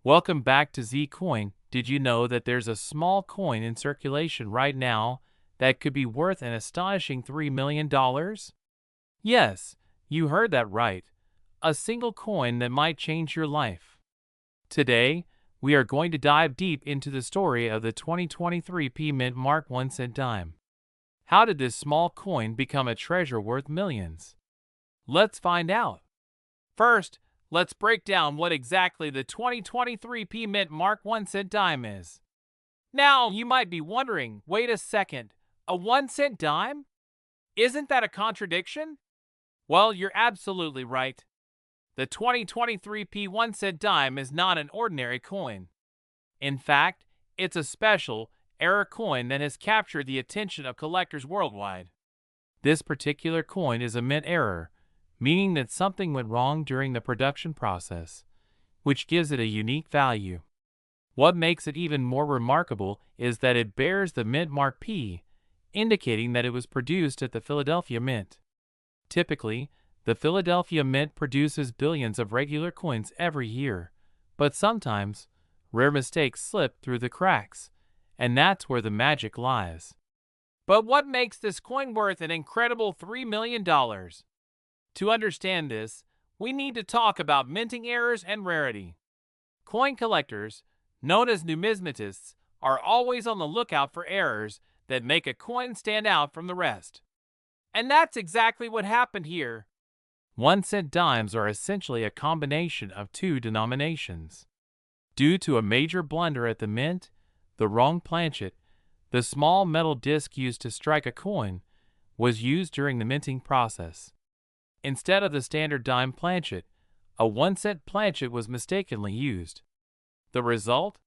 Welcome back to Z Coin. Did you know that there's a small coin in circulation right now that could be worth an astonishing $3 million? Yes, you heard that right. A single coin that might change your life. Today, we are going to dive deep into the story of the 2023 P Mint Mark 1 cent dime. How did this small coin become a treasure worth millions? Let's find out. First, let's break down what exactly the 2023 P Mint Mark 1 cent dime is. Now, you might be wondering, wait a second, a 1 cent dime? Isn't that a contradiction? Well, you're absolutely right. The 2023 P 1 cent dime is not an ordinary coin. In fact, it's a special, rare coin that has captured the attention of collectors worldwide. This particular coin is a mint error, meaning that something went wrong during the production process, which gives it a unique value. What makes it even more remarkable is that it bears the mint mark P, indicating that it was produced at the Philadelphia Mint. Typically, the Philadelphia Mint produces billions of regular coins every year, but sometimes, rare mistakes slip through the cracks, and that's where the magic lies. But what makes this coin worth an incredible $3 million? To understand this, we need to talk about minting errors and rarity. Coin collectors, known as numismatists, are always on the lookout for errors that make a coin stand out from the rest. And that's exactly what happened here. 1 cent dimes are essentially a combination of two denominations. Due to a major blunder at the mint, the wrong planchet, the small metal disc used to strike a coin, was used during the minting process. Instead of the standard dime planchet, a 1 cent planchet was mistakenly used. The result?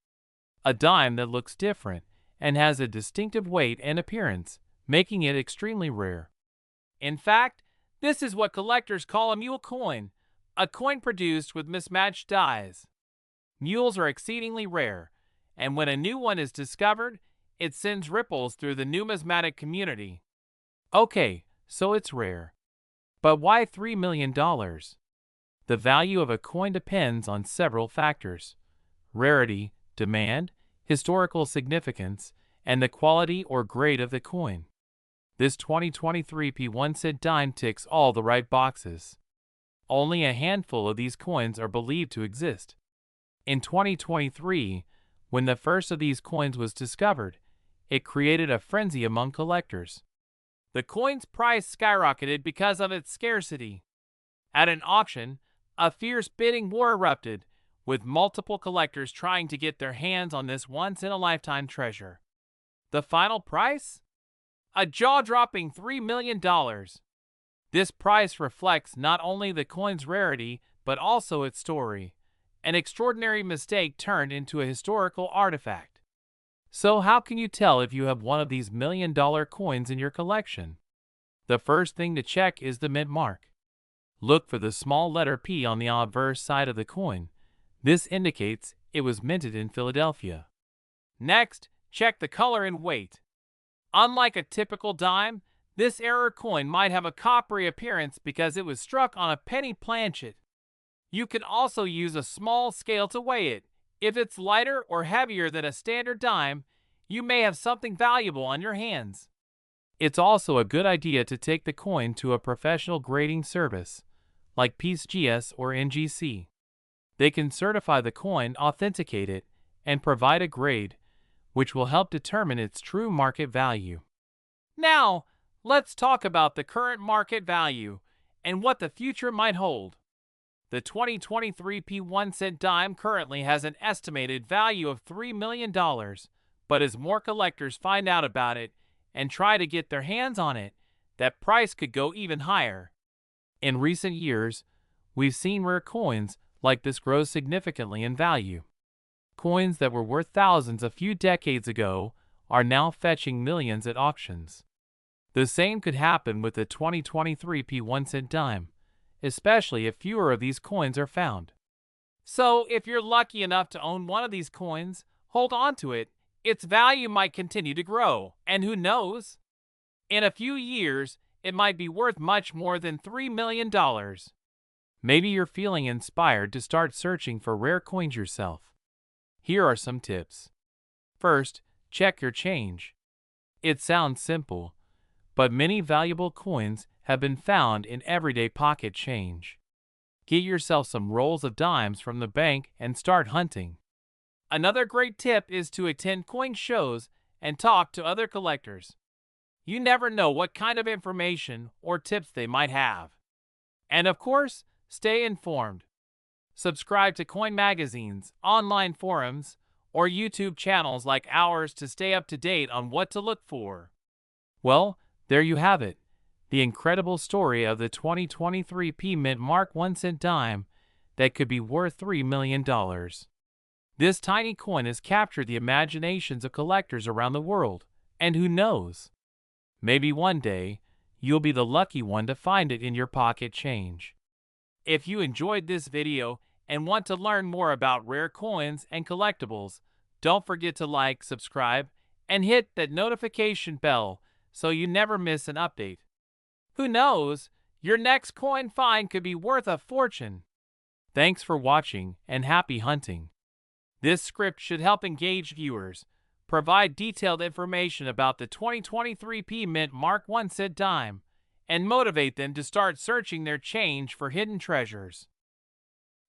A dime that looks different and has a distinctive weight and appearance, making it extremely rare. In fact, this is what collectors call a mule coin, a coin produced with mismatched dies. Mules are exceedingly rare, and when a new one is discovered, it sends ripples through the numismatic community. Okay, so it's rare. But why $3 million? The value of a coin depends on several factors: rarity, demand, historical significance, and the quality or grade of the coin. This 2023 P 1 cent dime ticks all the right boxes. Only a handful of these coins are believed to exist. In 2023, when the first of these coins was discovered, it created a frenzy among collectors. The coin's price skyrocketed because of its scarcity. At an auction, a fierce bidding war erupted, with multiple collectors trying to get their hands on this once-in-a-lifetime treasure. The final price? A jaw-dropping $3 million. This price reflects not only the coin's rarity, but also its story, an extraordinary mistake turned into a historical artifact. So how can you tell if you have one of these million-dollar coins in your collection? The first thing to check is the mint mark. Look for the small letter P on the obverse side of the coin. This indicates it was minted in Philadelphia. Next, check the color and weight. Unlike a typical dime, this error coin might have a coppery appearance because it was struck on a penny planchet. You can also use a small scale to weigh it. If it's lighter or heavier than a standard dime, you may have something valuable on your hands. It's also a good idea to take the coin to a professional grading service, like PCGS or NGC. They can certify the coin, authenticate it, and provide a grade, which will help determine its true market value. Now, let's talk about the current market value and what the future might hold. The 2023 P 1 cent dime currently has an estimated value of $3 million, but as more collectors find out about it and try to get their hands on it, that price could go even higher. In recent years, we've seen rare coins like this grow significantly in value. Coins that were worth thousands a few decades ago are now fetching millions at auctions. The same could happen with the 2023 P 1 cent dime, especially if fewer of these coins are found. So, if you're lucky enough to own one of these coins, hold on to it. Its value might continue to grow, and who knows? In a few years, it might be worth much more than $3 million. Maybe you're feeling inspired to start searching for rare coins yourself. Here are some tips. First, check your change. It sounds simple, but many valuable coins have been found in everyday pocket change. Get yourself some rolls of dimes from the bank and start hunting. Another great tip is to attend coin shows and talk to other collectors. You never know what kind of information or tips they might have. And of course, stay informed. Subscribe to coin magazines, online forums, or YouTube channels like ours to stay up to date on what to look for. Well, there you have it. The incredible story of the 2023 P Mint Mark 1 cent dime that could be worth $3 million. This tiny coin has captured the imaginations of collectors around the world, and who knows? Maybe one day, you'll be the lucky one to find it in your pocket change. If you enjoyed this video and want to learn more about rare coins and collectibles, don't forget to like, subscribe, and hit that notification bell so you never miss an update. Who knows? Your next coin find could be worth a fortune. Thanks for watching and happy hunting. This script should help engage viewers, provide detailed information about the 2023 P Mint Mark 1 cent dime, and motivate them to start searching their change for hidden treasures.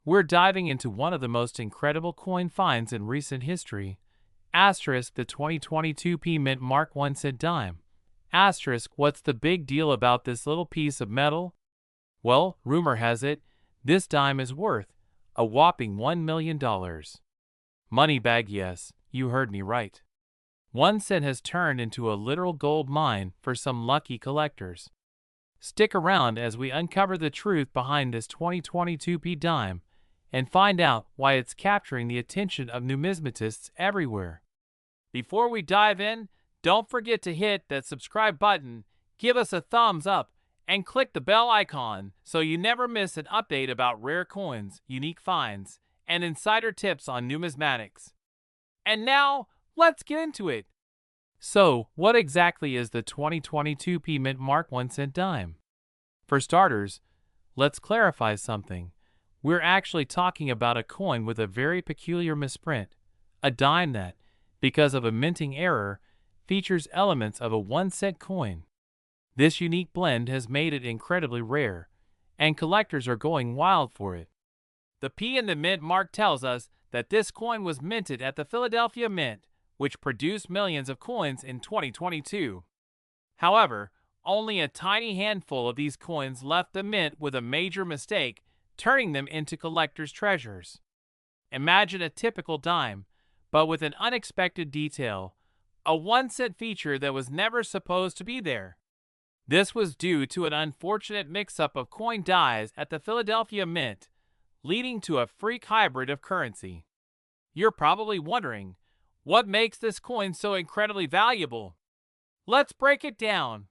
We're diving into one of the most incredible coin finds in recent history, asterisk the 2022 P Mint Mark 1 cent dime. Asterisk, what's the big deal about this little piece of metal? Well, rumor has it, this dime is worth a whopping $1 million. Moneybag, yes, you heard me right. 1 cent has turned into a literal gold mine for some lucky collectors. Stick around as we uncover the truth behind this 2022 P dime and find out why it's capturing the attention of numismatists everywhere. Before we dive in, don't forget to hit that subscribe button, give us a thumbs up, and click the bell icon so you never miss an update about rare coins, unique finds, and insider tips on numismatics. And now, let's get into it. So, what exactly is the 2022 P Mint Mark 1 cent dime? For starters, let's clarify something. We're actually talking about a coin with a very peculiar misprint, a dime that, because of a minting error, features elements of a 1 cent coin. This unique blend has made it incredibly rare, and collectors are going wild for it. The P in the mint mark tells us that this coin was minted at the Philadelphia Mint, which produced millions of coins in 2022. However, only a tiny handful of these coins left the mint with a major mistake, turning them into collectors' treasures. Imagine a typical dime, but with an unexpected detail, a 1 cent feature that was never supposed to be there. This was due to an unfortunate mix-up of coin dies at the Philadelphia Mint, leading to a freak hybrid of currency. You're probably wondering, what makes this coin so incredibly valuable? Let's break it down.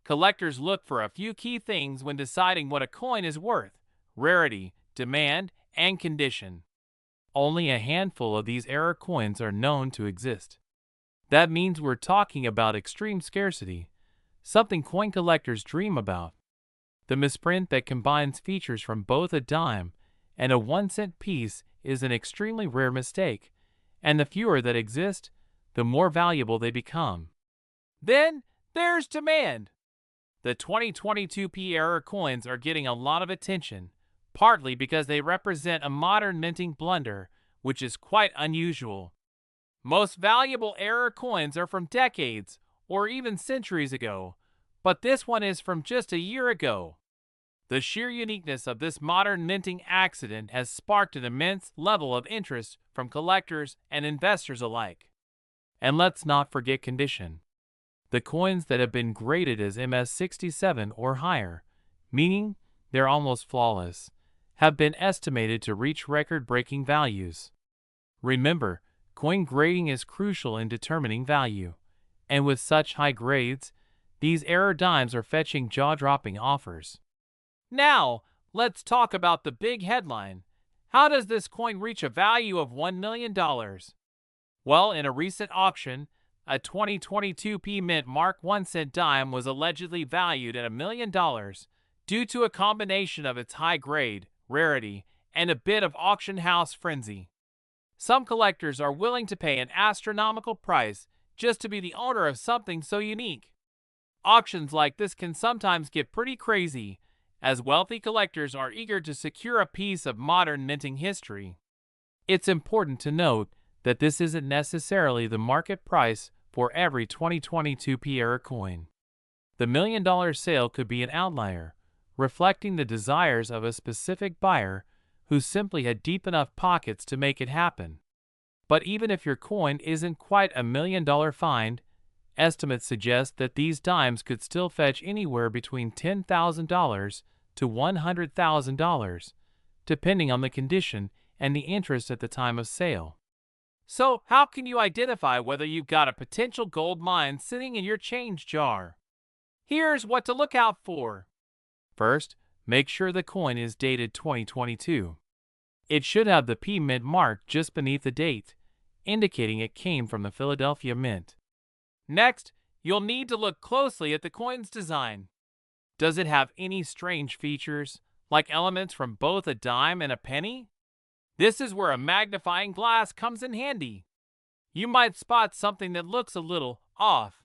Collectors look for a few key things when deciding what a coin is worth: rarity, demand, and condition. Only a handful of these rare coins are known to exist. That means we're talking about extreme scarcity, something coin collectors dream about. The misprint that combines features from both a dime and a 1 cent piece is an extremely rare mistake, and the fewer that exist, the more valuable they become. Then there's demand. The 2022 P error coins are getting a lot of attention, partly because they represent a modern minting blunder, which is quite unusual. Most valuable error coins are from decades or even centuries ago, but this one is from just a year ago. The sheer uniqueness of this modern minting accident has sparked an immense level of interest from collectors and investors alike. And let's not forget condition. The coins that have been graded as MS67 or higher, meaning they're almost flawless, have been estimated to reach record-breaking values. Remember, coin grading is crucial in determining value, and with such high grades, these error dimes are fetching jaw-dropping offers. Now, let's talk about the big headline. How does this coin reach a value of $1 million? Well, in a recent auction, a 2022 P Mint Mark 1 cent dime was allegedly valued at $1 million due to a combination of its high grade, rarity, and a bit of auction house frenzy. Some collectors are willing to pay an astronomical price just to be the owner of something so unique. Auctions like this can sometimes get pretty crazy, as wealthy collectors are eager to secure a piece of modern minting history. It's important to note that this isn't necessarily the market price for every 2022 P-era coin. The $1 million sale could be an outlier, reflecting the desires of a specific buyer who simply had deep enough pockets to make it happen. But even if your coin isn't quite a $1 million find, estimates suggest that these dimes could still fetch anywhere between $10,000 to $100,000, depending on the condition and the interest at the time of sale. So, how can you identify whether you've got a potential gold mine sitting in your change jar? Here's what to look out for. First, make sure the coin is dated 2022. It should have the P Mint mark just beneath the date, indicating it came from the Philadelphia Mint. Next, you'll need to look closely at the coin's design. Does it have any strange features, like elements from both a dime and a penny? This is where a magnifying glass comes in handy. You might spot something that looks a little off.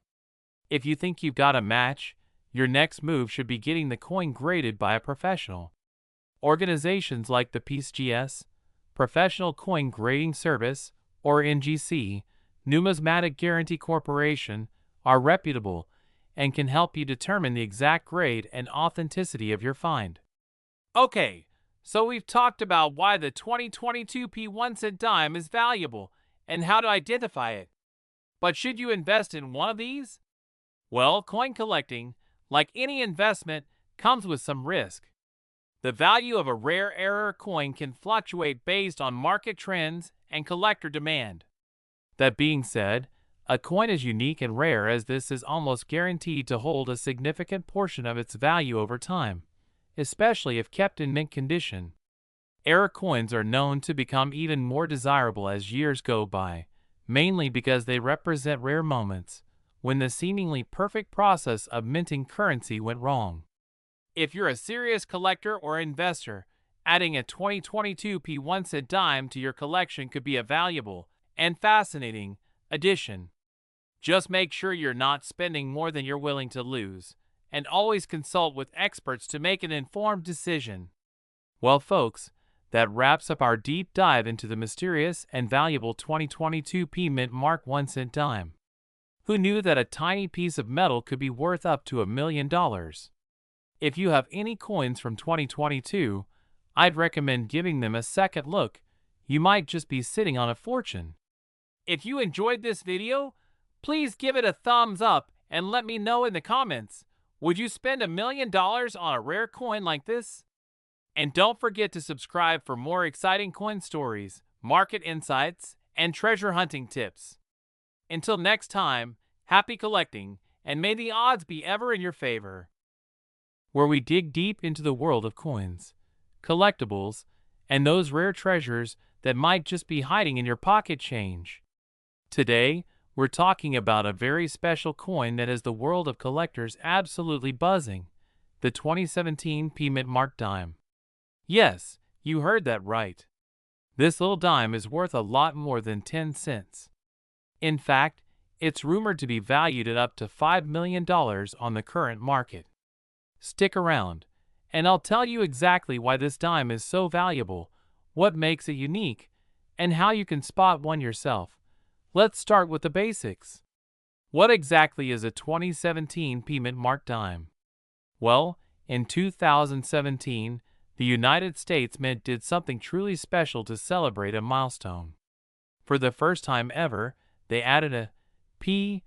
If you think you've got a match, your next move should be getting the coin graded by a professional. Organizations like the PCGS, Professional Coin Grading Service, or NGC, Numismatic Guarantee Corporation, are reputable and can help you determine the exact grade and authenticity of your find. Okay, so we've talked about why the 2022 P1 cent dime is valuable and how to identify it. But should you invest in one of these? Well, coin collecting, like any investment, comes with some risk. The value of a rare era coin can fluctuate based on market trends and collector demand. That being said, a coin as unique and rare as this is almost guaranteed to hold a significant portion of its value over time, especially if kept in mint condition. Era coins are known to become even more desirable as years go by, mainly because they represent rare moments when the seemingly perfect process of minting currency went wrong. If you're a serious collector or investor, adding a 2022 P1 cent dime to your collection could be a valuable and fascinating addition. Just make sure you're not spending more than you're willing to lose, and always consult with experts to make an informed decision. Well, folks, that wraps up our deep dive into the mysterious and valuable 2022 P Mint Mark 1 cent dime. Who knew that a tiny piece of metal could be worth up to $1 million? If you have any coins from 2022, I'd recommend giving them a second look. You might just be sitting on a fortune. If you enjoyed this video, please give it a thumbs up and let me know in the comments. Would you spend $1 million on a rare coin like this? And don't forget to subscribe for more exciting coin stories, market insights, and treasure hunting tips. Until next time, happy collecting, and may the odds be ever in your favor. Where we dig deep into the world of coins, collectibles, and those rare treasures that might just be hiding in your pocket change. Today, we're talking about a very special coin that has the world of collectors absolutely buzzing, the 2017 P Mint Mark dime. Yes, you heard that right. This little dime is worth a lot more than 10 cents. In fact, it's rumored to be valued at up to $5 million on the current market. Stick around, and I'll tell you exactly why this dime is so valuable, what makes it unique, and how you can spot one yourself. Let's start with the basics. What exactly is a 2017 P Mint Mark dime? Well, in 2017, the United States Mint did something truly special to celebrate a milestone. For the first time ever, they added a P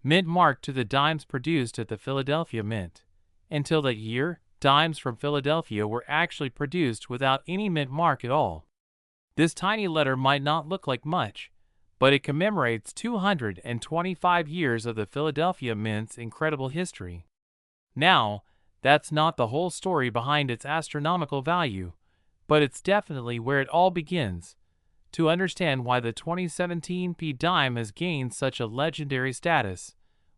Mint mark to the dimes produced at the Philadelphia Mint. Until that year, dimes from Philadelphia were actually produced without any mint mark at all. This tiny letter might not look like much, but it commemorates 225 years of the Philadelphia Mint's incredible history. Now, that's not the whole story behind its astronomical value, but it's definitely where it all begins. To understand why the 2017 P dime has gained such a legendary status,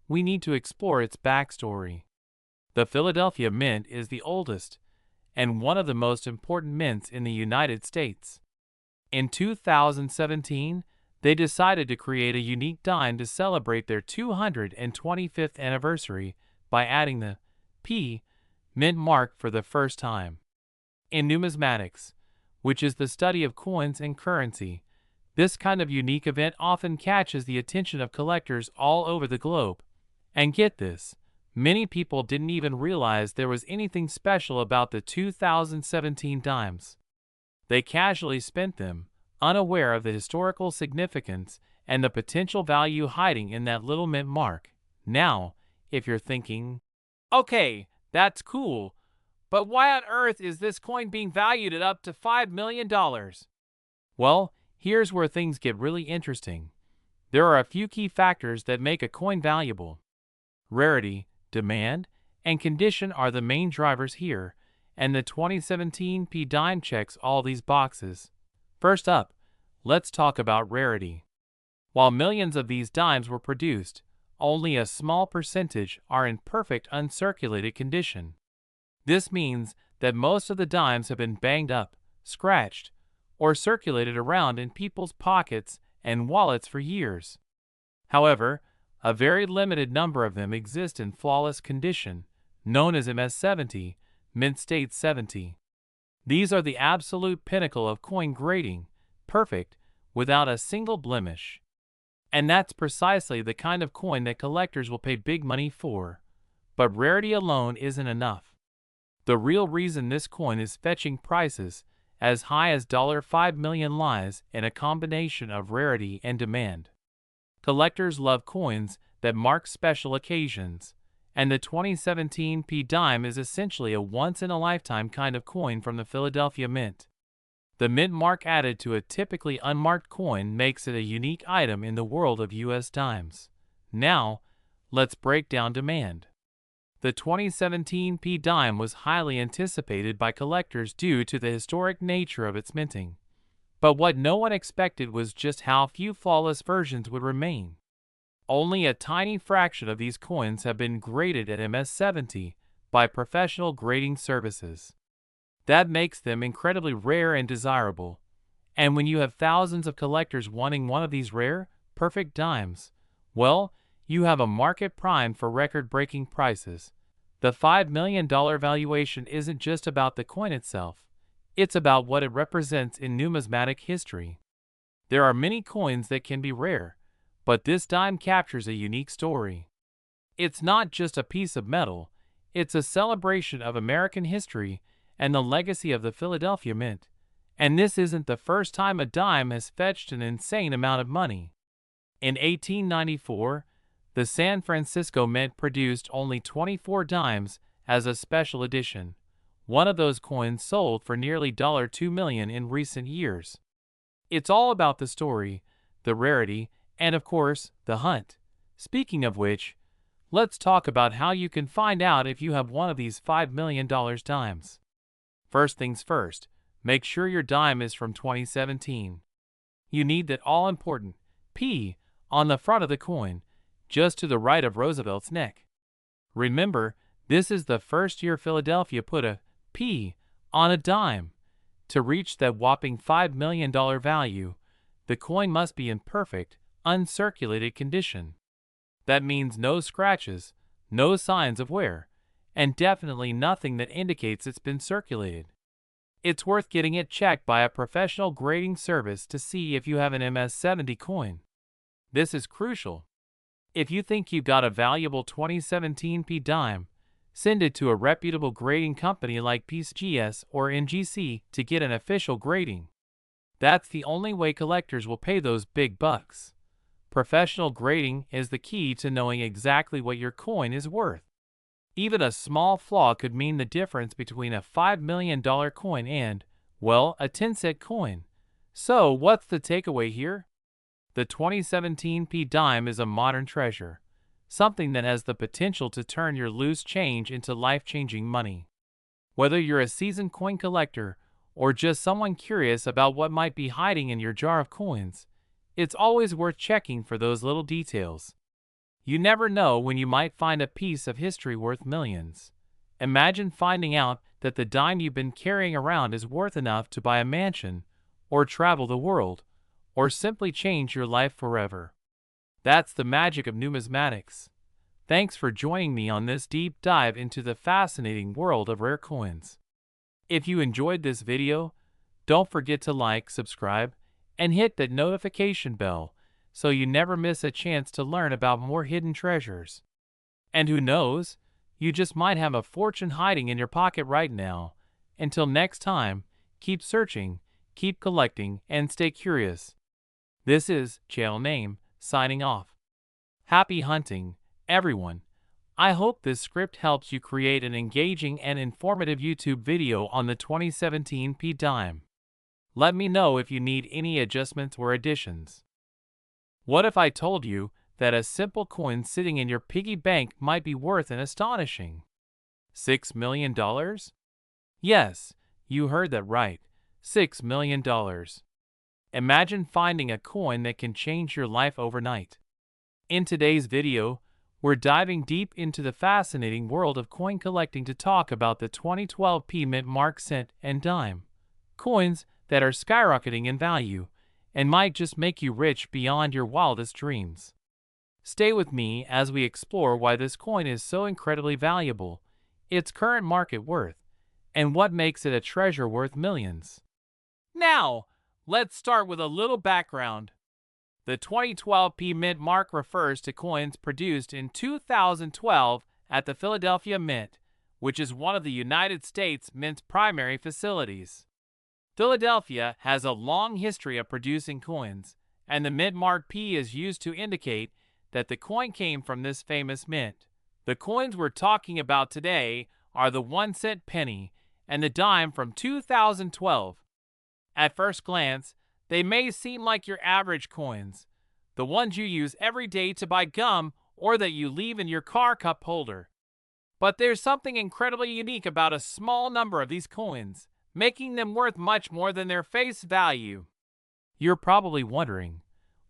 we need to explore its backstory. The Philadelphia Mint is the oldest and one of the most important mints in the United States. In 2017, they decided to create a unique dime to celebrate their 225th anniversary by adding the P mint mark for the first time. In numismatics, which is the study of coins and currency, this kind of unique event often catches the attention of collectors all over the globe. And get this, many people didn't even realize there was anything special about the 2017 dimes. They casually spent them, unaware of the historical significance and the potential value hiding in that little mint mark. Now, if you're thinking, okay, that's cool, but why on earth is this coin being valued at up to $5 million? Well, here's where things get really interesting. There are a few key factors that make a coin valuable. Rarity, demand, and condition are the main drivers here, and the 2017 P dime checks all these boxes. First up, let's talk about rarity. While millions of these dimes were produced, only a small percentage are in perfect uncirculated condition. This means that most of the dimes have been banged up, scratched, or circulated around in people's pockets and wallets for years. However, a very limited number of them exist in flawless condition, known as MS-70, mint state 70. These are the absolute pinnacle of coin grading, perfect, without a single blemish. And that's precisely the kind of coin that collectors will pay big money for. But rarity alone isn't enough. The real reason this coin is fetching prices as high as $5 million lies in a combination of rarity and demand. Collectors love coins that mark special occasions, and the 2017 P dime is essentially a once-in-a-lifetime kind of coin from the Philadelphia Mint. The mint mark added to a typically unmarked coin makes it a unique item in the world of U.S. dimes. Now, let's break down demand. The 2017 P dime was highly anticipated by collectors due to the historic nature of its minting. But what no one expected was just how few flawless versions would remain. Only a tiny fraction of these coins have been graded at MS-70 by professional grading services. That makes them incredibly rare and desirable. And when you have thousands of collectors wanting one of these rare, perfect dimes, well, you have a market primed for record-breaking prices. The $5 million valuation isn't just about the coin itself. It's about what it represents in numismatic history. There are many coins that can be rare, but this dime captures a unique story. It's not just a piece of metal, it's a celebration of American history and the legacy of the Philadelphia Mint. And this isn't the first time a dime has fetched an insane amount of money. In 1894, the San Francisco Mint produced only 24 dimes as a special edition. One of those coins sold for nearly $2 million in recent years. It's all about the story, the rarity, and of course, the hunt. Speaking of which, let's talk about how you can find out if you have one of these $5 million dimes. First things first, make sure your dime is from 2017. You need that all-important P on the front of the coin, just to the right of Roosevelt's neck. Remember, this is the first year Philadelphia put a P on a dime. To reach that whopping $5 million value, the coin must be in perfect, uncirculated condition. That means no scratches, no signs of wear, and definitely nothing that indicates it's been circulated. It's worth getting it checked by a professional grading service to see if you have an MS-70 coin. This is crucial. If you think you've got a valuable 2017 P dime, send it to a reputable grading company like PCGS or NGC to get an official grading. That's the only way collectors will pay those big bucks. Professional grading is the key to knowing exactly what your coin is worth. Even a small flaw could mean the difference between a $5 million coin and, well, a 10-cent coin. So, what's the takeaway here? The 2017 P dime is a modern treasure, something that has the potential to turn your loose change into life-changing money. Whether you're a seasoned coin collector or just someone curious about what might be hiding in your jar of coins, it's always worth checking for those little details. You never know when you might find a piece of history worth millions. Imagine finding out that the dime you've been carrying around is worth enough to buy a mansion or travel the world, or simply change your life forever. That's the magic of numismatics. Thanks for joining me on this deep dive into the fascinating world of rare coins. If you enjoyed this video, don't forget to like, subscribe, and hit that notification bell so you never miss a chance to learn about more hidden treasures. And who knows, you just might have a fortune hiding in your pocket right now. Until next time, keep searching, keep collecting, and stay curious. This is Channel Name signing off. Happy hunting, everyone. I hope this script helps you create an engaging and informative YouTube video on the 2017 P dime. Let me know if you need any adjustments or additions. What if I told you that a simple coin sitting in your piggy bank might be worth an astonishing $6 million? Yes, you heard that right, $6 million. Imagine finding a coin that can change your life overnight. In today's video, we're diving deep into the fascinating world of coin collecting to talk about the 2012 P Mint mark cent and dime. Coins that are skyrocketing in value and might just make you rich beyond your wildest dreams. Stay with me as we explore why this coin is so incredibly valuable, its current market worth, and what makes it a treasure worth millions. Now, let's start with a little background. The 2012 P Mint mark refers to coins produced in 2012 at the Philadelphia Mint, which is one of the United States Mint's primary facilities. Philadelphia has a long history of producing coins, and the Mint mark P is used to indicate that the coin came from this famous mint. The coins we're talking about today are the 1-cent penny and the dime from 2012. At first glance, they may seem like your average coins, the ones you use every day to buy gum or that you leave in your car cup holder. But there's something incredibly unique about a small number of these coins, making them worth much more than their face value. You're probably wondering,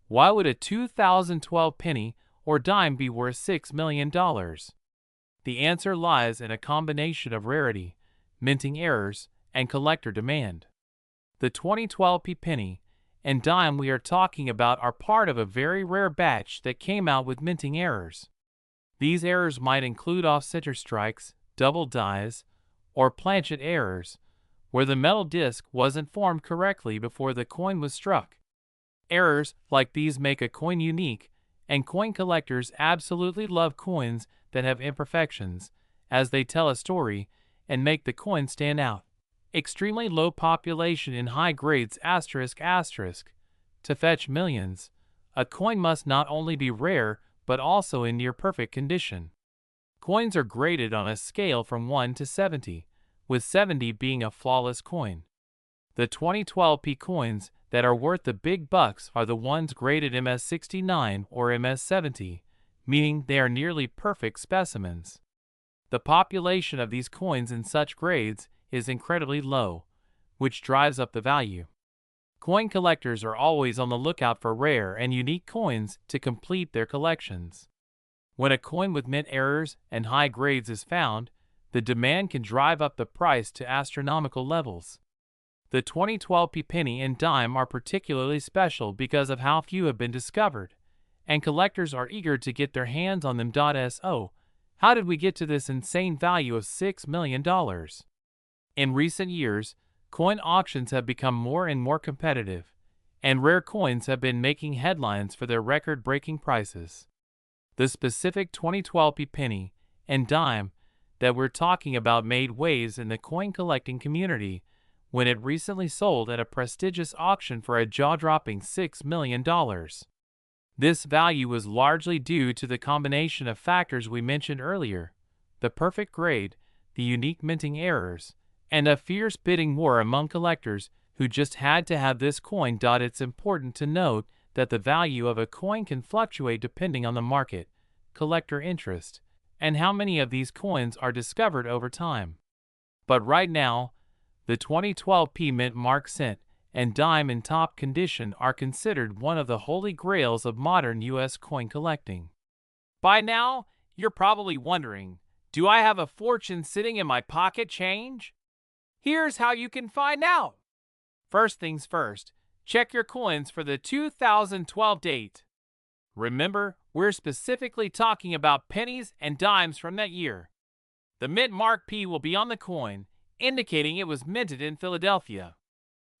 why would a 2012 penny or dime be worth $6 million? The answer lies in a combination of rarity, minting errors, and collector demand. The 2012 P penny and dime we are talking about are part of a very rare batch that came out with minting errors. These errors might include off-center strikes, double dies, or planchet errors, where the metal disc wasn't formed correctly before the coin was struck. Errors like these make a coin unique, and coin collectors absolutely love coins that have imperfections, as they tell a story and make the coin stand out. Extremely low population in high grades ***. To fetch millions, a coin must not only be rare but also in near perfect condition. Coins are graded on a scale from 1 to 70, with 70 being a flawless coin. The 2012 P coins that are worth the big bucks are the ones graded MS69 or MS70, meaning they are nearly perfect specimens. The population of these coins in such grades is incredibly low, which drives up the value. Coin collectors are always on the lookout for rare and unique coins to complete their collections. When a coin with mint errors and high grades is found, the demand can drive up the price to astronomical levels. The 2012 P penny and dime are particularly special because of how few have been discovered, and collectors are eager to get their hands on them. So, how did we get to this insane value of $6 million? In recent years, coin auctions have become more and more competitive, and rare coins have been making headlines for their record-breaking prices. The specific 2012 P penny and dime that we're talking about made waves in the coin collecting community when it recently sold at a prestigious auction for a jaw-dropping $6 million. This value was largely due to the combination of factors we mentioned earlier: the perfect grade, the unique minting errors, and a fierce bidding war among collectors who just had to have this coin. It's important to note that the value of a coin can fluctuate depending on the market, collector interest, and how many of these coins are discovered over time. But right now, the 2012 P Mint mark cent and dime in top condition are considered one of the holy grails of modern U.S. coin collecting. By now, you're probably wondering, do I have a fortune sitting in my pocket change? Here's how you can find out. First things first, check your coins for the 2012 date. Remember, we're specifically talking about pennies and dimes from that year. The mint mark P will be on the coin, indicating it was minted in Philadelphia.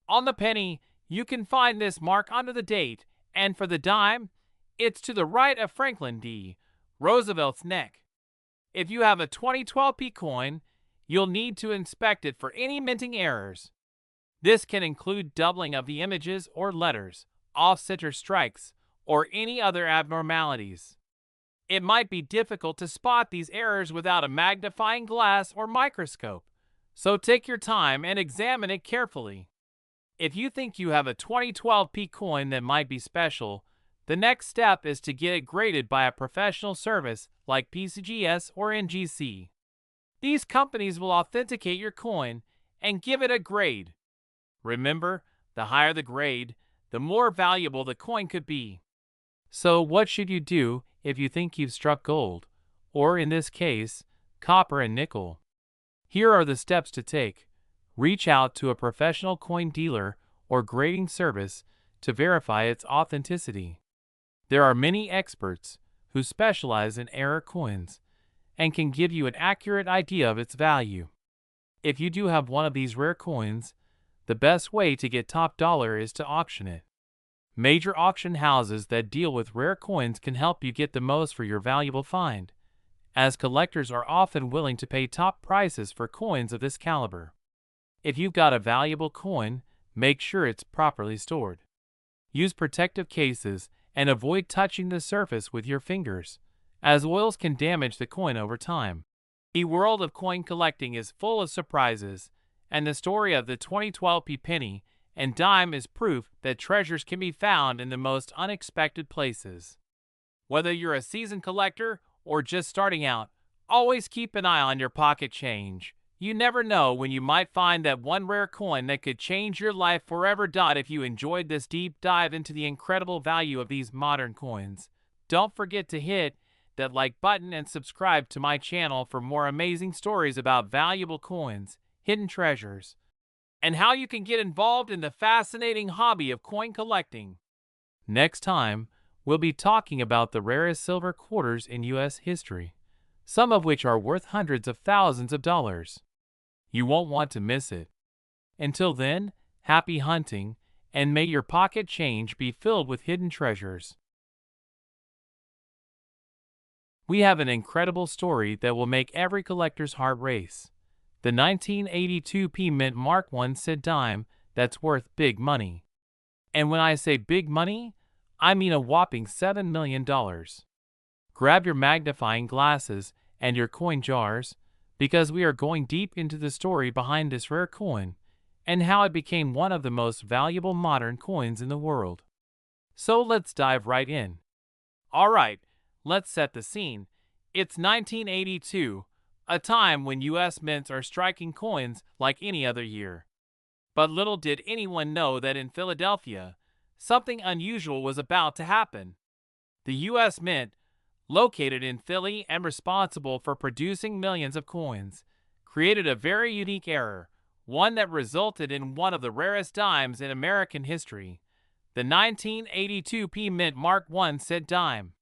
On the penny, you can find this mark under the date, and for the dime, it's to the right of Franklin D. Roosevelt's neck. If you have a 2012 P coin, you'll need to inspect it for any minting errors. This can include doubling of the images or letters, offset or strikes, or any other abnormalities. It might be difficult to spot these errors without a magnifying glass or microscope, so take your time and examine it carefully. If you think you have a 2012 P coin that might be special, the next step is to get it graded by a professional service like PCGS or NGC. These companies will authenticate your coin and give it a grade. Remember, the higher the grade, the more valuable the coin could be. So what should you do if you think you've struck gold, or in this case, copper and nickel? Here are the steps to take. Reach out to a professional coin dealer or grading service to verify its authenticity. There are many experts who specialize in error coins and can give you an accurate idea of its value. If you do have one of these rare coins, the best way to get top dollar is to auction it. Major auction houses that deal with rare coins can help you get the most for your valuable find, as collectors are often willing to pay top prices for coins of this caliber. If you've got a valuable coin, make sure it's properly stored. Use protective cases and avoid touching the surface with your fingers, as oils can damage the coin over time. The world of coin collecting is full of surprises, and the story of the 2012 P penny and dime is proof that treasures can be found in the most unexpected places. Whether you're a seasoned collector or just starting out, always keep an eye on your pocket change. You never know when you might find that one rare coin that could change your life forever. If you enjoyed this deep dive into the incredible value of these modern coins, don't forget to hit that like button and subscribe to my channel for more amazing stories about valuable coins, hidden treasures, and how you can get involved in the fascinating hobby of coin collecting. Next time, we'll be talking about the rarest silver quarters in U.S. history, some of which are worth hundreds of thousands of dollars. You won't want to miss it. Until then, happy hunting, and may your pocket change be filled with hidden treasures. We have an incredible story that will make every collector's heart race. The 1982 P Mint Mark I cent dime that's worth big money. And when I say big money, I mean a whopping $7 million. Grab your magnifying glasses and your coin jars, because we are going deep into the story behind this rare coin and how it became one of the most valuable modern coins in the world. So let's dive right in. Alright, let's set the scene. It's 1982, a time when U.S. mints are striking coins like any other year. But little did anyone know that in Philadelphia, something unusual was about to happen. The U.S. Mint, located in Philly and responsible for producing millions of coins, created a very unique error, one that resulted in one of the rarest dimes in American history, the 1982 P Mint Mark I cent dime.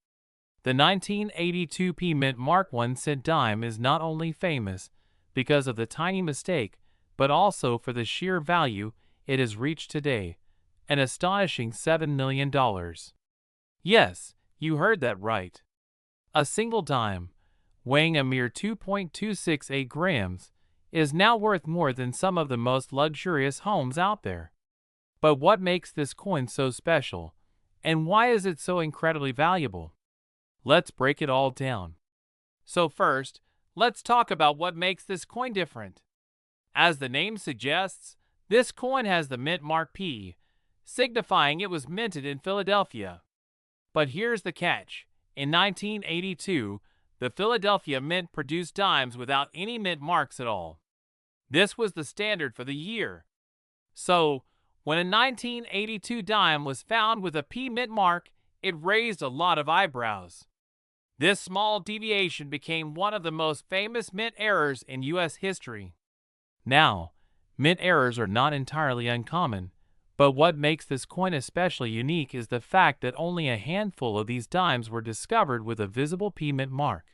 The 1982 P Mint Mark I cent dime is not only famous because of the tiny mistake, but also for the sheer value it has reached today, an astonishing $7 million. Yes, you heard that right. A single dime, weighing a mere 2.268 grams, is now worth more than some of the most luxurious homes out there. But what makes this coin so special, and why is it so incredibly valuable? Let's break it all down. So first, let's talk about what makes this coin different. As the name suggests, this coin has the mint mark P, signifying it was minted in Philadelphia. But here's the catch. In 1982, the Philadelphia Mint produced dimes without any mint marks at all. This was the standard for the year. So, when a 1982 dime was found with a P mint mark, it raised a lot of eyebrows. This small deviation became one of the most famous mint errors in U.S. history. Now, mint errors are not entirely uncommon, But what makes this coin especially unique is the fact that only a handful of these dimes were discovered with a visible P mint mark.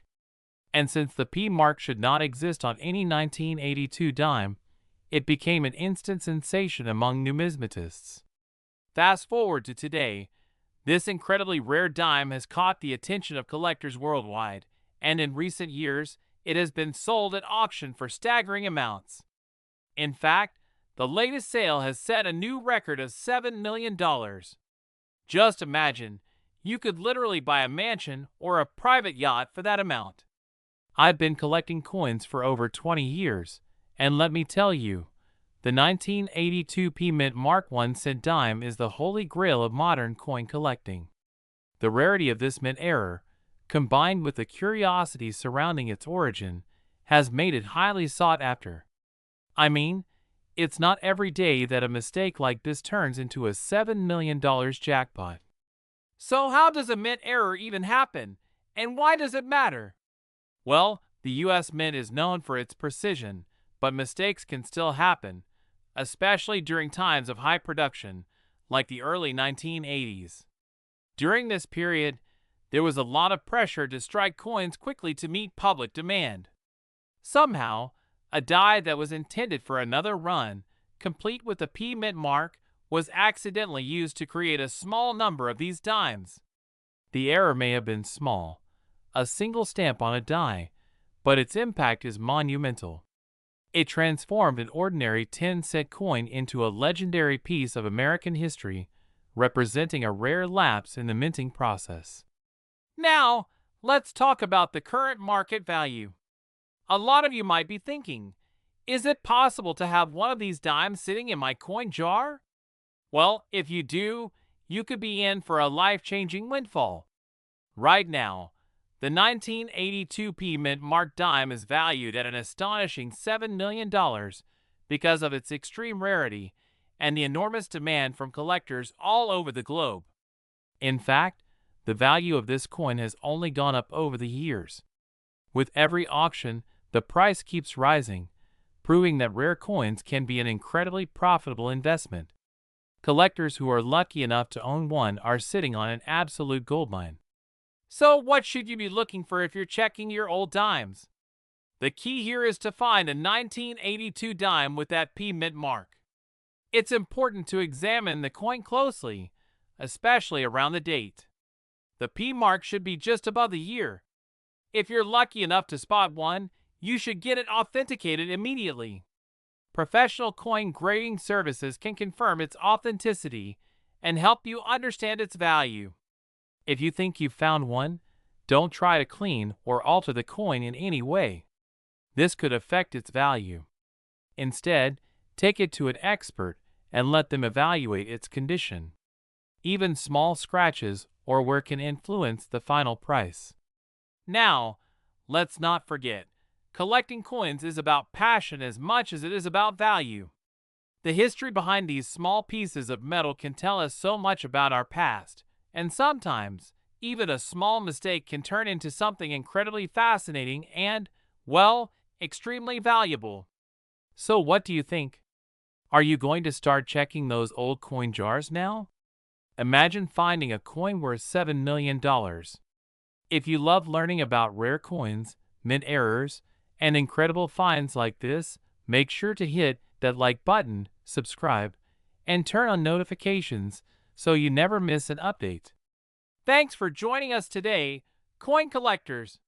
And since the P mark should not exist on any 1982 dime, it became an instant sensation among numismatists. Fast forward to today, this incredibly rare dime has caught the attention of collectors worldwide, and in recent years, it has been sold at auction for staggering amounts. In fact, the latest sale has set a new record of $7 million. Just imagine, you could literally buy a mansion or a private yacht for that amount. I've been collecting coins for over 20 years, and let me tell you, the 1982 P Mint Mark 1 cent dime is the holy grail of modern coin collecting. The rarity of this mint error, combined with the curiosity surrounding its origin, has made it highly sought after. I mean, it's not every day that a mistake like this turns into a $7 million jackpot. So how does a mint error even happen, and why does it matter? Well, the U.S. Mint is known for its precision, but mistakes can still happen, especially during times of high production, like the early 1980s. During this period, there was a lot of pressure to strike coins quickly to meet public demand. Somehow, a die that was intended for another run, complete with a P mint mark, was accidentally used to create a small number of these dimes. The error may have been small, a single stamp on a die, but its impact is monumental. It transformed an ordinary 10-cent coin into a legendary piece of American history, representing a rare lapse in the minting process. Now, let's talk about the current market value. A lot of you might be thinking, is it possible to have one of these dimes sitting in my coin jar? Well, if you do, you could be in for a life-changing windfall. Right now, the 1982 P Mint Mark dime is valued at an astonishing $7 million because of its extreme rarity and the enormous demand from collectors all over the globe. In fact, the value of this coin has only gone up over the years. With every auction, the price keeps rising, proving that rare coins can be an incredibly profitable investment. Collectors who are lucky enough to own one are sitting on an absolute goldmine. So what should you be looking for if you're checking your old dimes? The key here is to find a 1982 dime with that P Mint mark. It's important to examine the coin closely, especially around the date. The P mark should be just above the year. If you're lucky enough to spot one, you should get it authenticated immediately. Professional coin grading services can confirm its authenticity and help you understand its value. If you think you've found one, don't try to clean or alter the coin in any way. This could affect its value. Instead, take it to an expert and let them evaluate its condition. Even small scratches or wear can influence the final price. Now, let's not forget, collecting coins is about passion as much as it is about value. The history behind these small pieces of metal can tell us so much about our past, and sometimes, even a small mistake can turn into something incredibly fascinating and, well, extremely valuable. So what do you think? Are you going to start checking those old coin jars now? Imagine finding a coin worth $7 million. If you love learning about rare coins, mint errors, and incredible finds like this, make sure to hit that like button, subscribe, and turn on notifications so you never miss an update. Thanks for joining us today, coin collectors.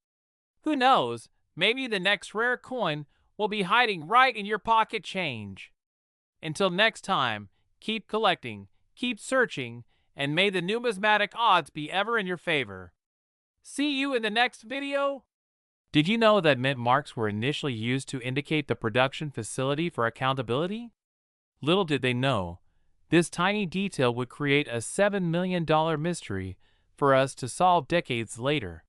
Who knows, maybe the next rare coin will be hiding right in your pocket change. Until next time, keep collecting, keep searching, and may the numismatic odds be ever in your favor. See you in the next video. Did you know that mint marks were initially used to indicate the production facility for accountability? Little did they know, this tiny detail would create a $7 million mystery for us to solve decades later.